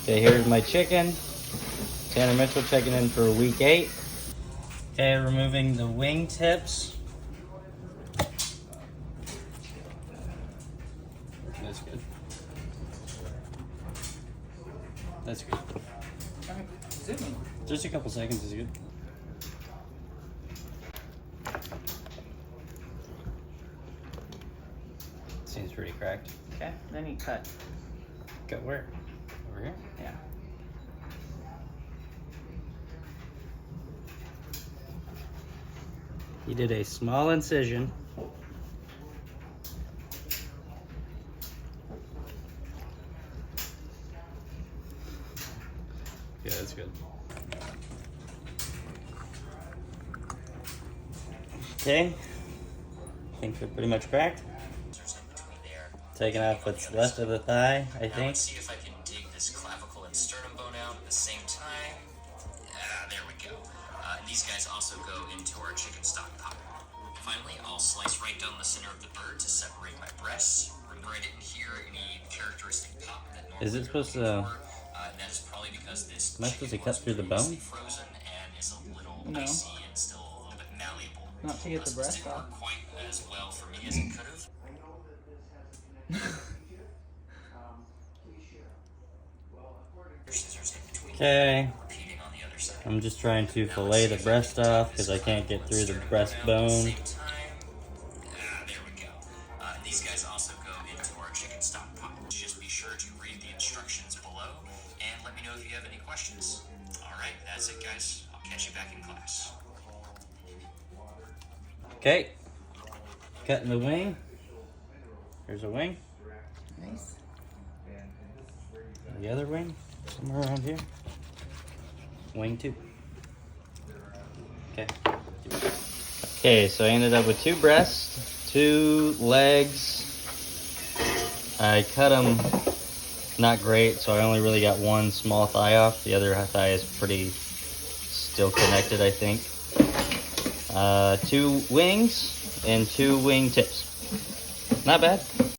Okay, here's my chicken. Tanner Mitchell checking in for week 8. Okay, removing the wing tips. That's good. That's good. Alright, zooming. Just a couple seconds is good. Seems pretty cracked. Okay, then you cut. Cut where? Over here? Yeah. He did a small incision. Yeah, that's good. Okay. I think they're pretty much cracked. Taking off what's left of the thigh, I think. Let's see if I can dig this clavicle and sternum bone out at the same time. There we go. And these guys also go into our chicken stock pot. Finally, I'll slice right down the center of the bird to separate my breasts. Remember, I didn't hear any characteristic pop that normally Is it supposed to? and that is probably because this Am I supposed to chicken cut was through the previously bone? frozen and is a little No. icy and still a little bit malleable. Not to get the This breast didn't off. work quite as well for me as it could have. Scissors in between. Okay. Repeating on the other side. I'm just trying to fillet the breast off because I can't get through the breastbone. Same time. There we go. These guys also go into our chicken stock pot. Just be sure to read the instructions below and let me know if you have any questions. Alright, that's it guys. I'll catch you back in class. Okay. Cutting the wing. Here's a wing. Nice. The other wing. Somewhere around here. Wing 2. Okay. Okay, so I ended up with 2 breasts, 2 legs. I cut them not great, so I only really got 1 small thigh off. The other thigh is pretty still connected, I think. 2 wings and 2 wing tips. Not bad.